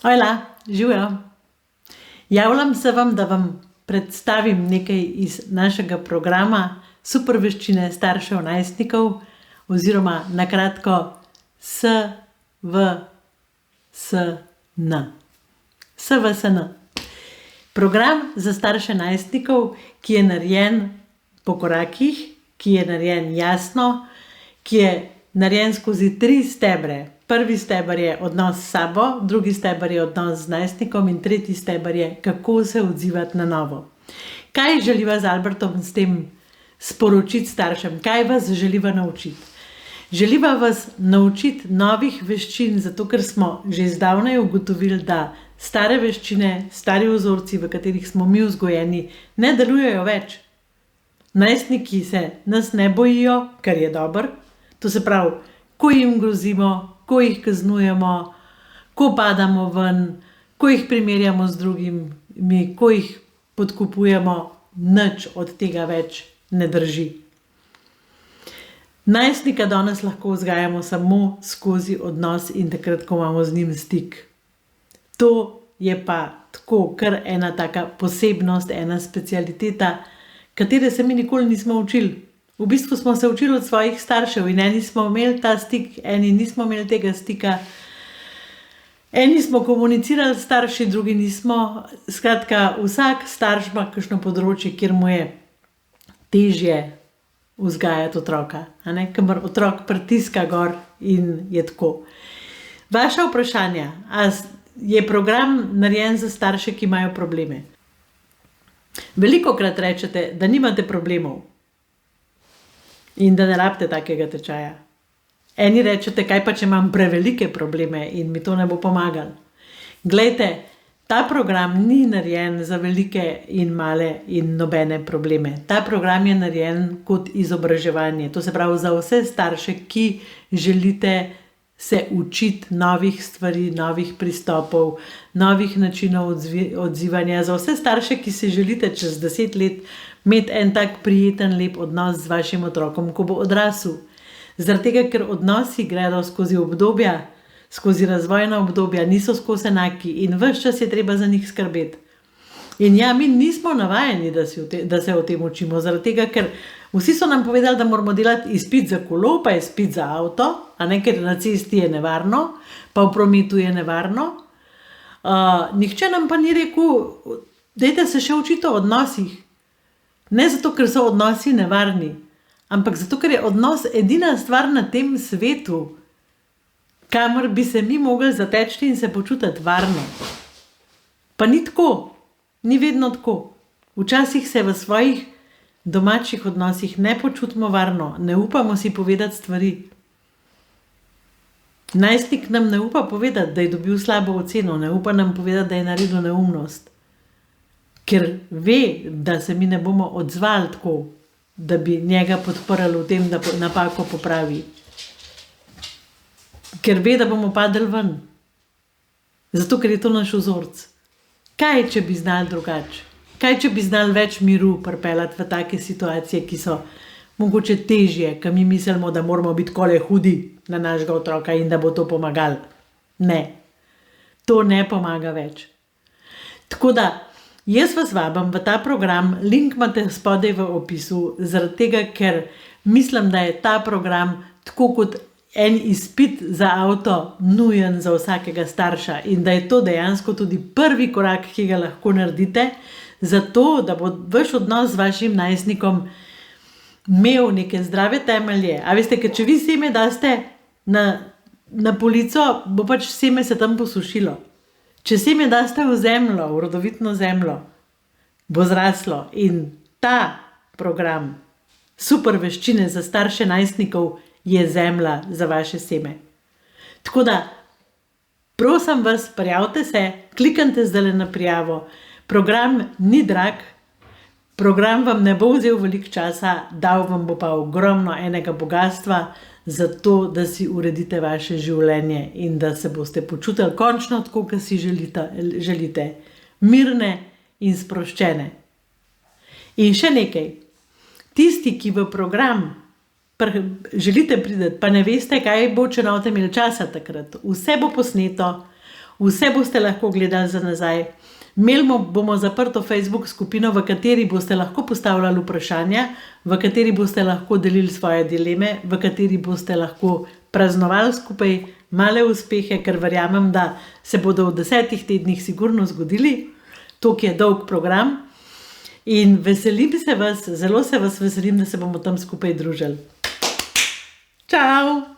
Hojla, živijo. Javljam se vam, da vam predstavim nekaj iz našega programa Super veščine staršev najstnikov oziroma na kratko SVSN. SVSN. Program za starše najstnikov, ki je narejen po korakih, ki je narejen jasno, ki je narejen skozi 3 stebre. Prvi steber je odnos s sabo, drugi steber je odnos z najstnikom in tretji steber je, kako se odzivati na novo. Kaj želiva z Albertom s tem sporočiti staršem? Kaj vas želiva naučiti? Želiva vas naučiti novih veščin, zato ker smo že zdavnaj ugotovili, da stare veščine, stari vzorci, v katerih smo mi vzgojeni, ne delujejo več. Najstniki se nas ne bojijo, kar je dobro. To se pravi, ko jim grozimo, ko jih kaznujemo, ko padamo ven, ko jih primerjamo z drugimi, ko jih podkupujemo, nič od tega več ne drži. Najstnika danes lahko vzgajamo samo skozi odnos in takrat, ko imamo z njim stik. To je pa tako kar ena taka posebnost, ena specialiteta, katere se mi nikoli nismo učili. V bistvu smo se učili od svojih staršev in eni smo imeli ta stik, eni nismo imeli tega stika. Eni smo komunicirali s starši, drugi nismo. Skratka, vsak starš ima kakšno področje, kjer mu je težje vzgajati otroka. Kamor otrok pritiska gor in je tako. Vaša vprašanja, a je program narejen za starše, ki imajo probleme? Velikokrat rečete, da nimate problemov. In da ne rabite takega tečaja. Eni rečete, kaj pa če imam prevelike probleme in mi to ne bo pomagalo. Glejte, ta program ni narejen za velike in male in nobene probleme. Ta program je narejen kot izobraževanje. To se pravi za vse starše, ki želite se učiti novih stvari, novih pristopov, novih načinov odzivanja. Za vse starše, ki si želite čez 10 let imeti en tak prijeten, lep odnos z vašim otrokom, ko bo odrasel. Zaradi tega, ker odnosi gredo skozi obdobja, skozi razvojna obdobja, niso skozi enaki in ves čas je treba za njih skrbeti. In ja, mi nismo navajeni, da se o tem učimo, zaradi tega, ker vsi so nam povedali, da moramo delati izpit za kolo, pa izpit za avto, ker na cesti je nevarno, pa v prometu je nevarno. Nihče nam pa ni rekel, dajte se še učiti o odnosih. Ne zato, ker so odnosi nevarni, ampak zato, ker je odnos edina stvar na tem svetu, kamor bi se mi mogli zateči in se počutiti varno. Pa ni tako, ni vedno tako. Včasih se v svojih domačih odnosih ne počutimo varno, ne upamo si povedati stvari. Najstnik nam ne upa povedati, da je dobil slabo oceno, ne upa nam povedati, da je naredil neumnost. Ker ve, da se mi ne bomo odzvali tako, da bi njega podprli v tem, da napako popravi. Ker ve, da bomo padli ven. Zato, ker je to naš vzorc. Kaj, če bi znali drugače? Kaj, če bi znali več miru pripeljati v take situacije, ki so mogoče težje, ki mi mislimo, da moramo biti kole hudi na našega otroka in da bo to pomagalo? Ne. To ne pomaga več. Tako da, jaz vas vabim v ta program, link imate spodaj v opisu, zaradi tega, ker mislim, da je ta program tako kot en izpit za avto nujen za vsakega starša in da je to dejansko tudi prvi korak, ki ga lahko naredite, zato da bo vaš odnos z vašim najstnikom imel neke zdrave temelje. A veste, ker če vi seme daste na polico, bo pač seme se tam posušilo. Če seme daste v zemljo, v rodovitno zemljo, bo zraslo in ta program Super veščine za starše najstnikov je zemlja za vaše seme. Tako da, prosim vas, prijavite se, kliknite zdaj na prijavo. Program ni drag, program vam ne bo vzel veliko časa, dal vam bo pa ogromno enega bogastva, zato da si uredite vaše življenje in da se boste počutili končno tako, kot si želite, mirne in sproščene. In še nekaj, tisti, ki v program želite priti, pa ne veste, kaj bo, če ne boste imeli časa takrat. Vse bo posneto, Vse boste lahko gledali za nazaj. Imeli bomo zaprto Facebook skupino, v kateri boste lahko postavljali vprašanja, v kateri boste lahko delili svoje dileme, v kateri boste lahko praznovali skupaj male uspehe, ker verjamem, da se bodo v 10 tednih sigurno zgodili. To je dolg program. In veselim se vas, zelo se vas veselim, da se bomo tam skupaj družili. Čau!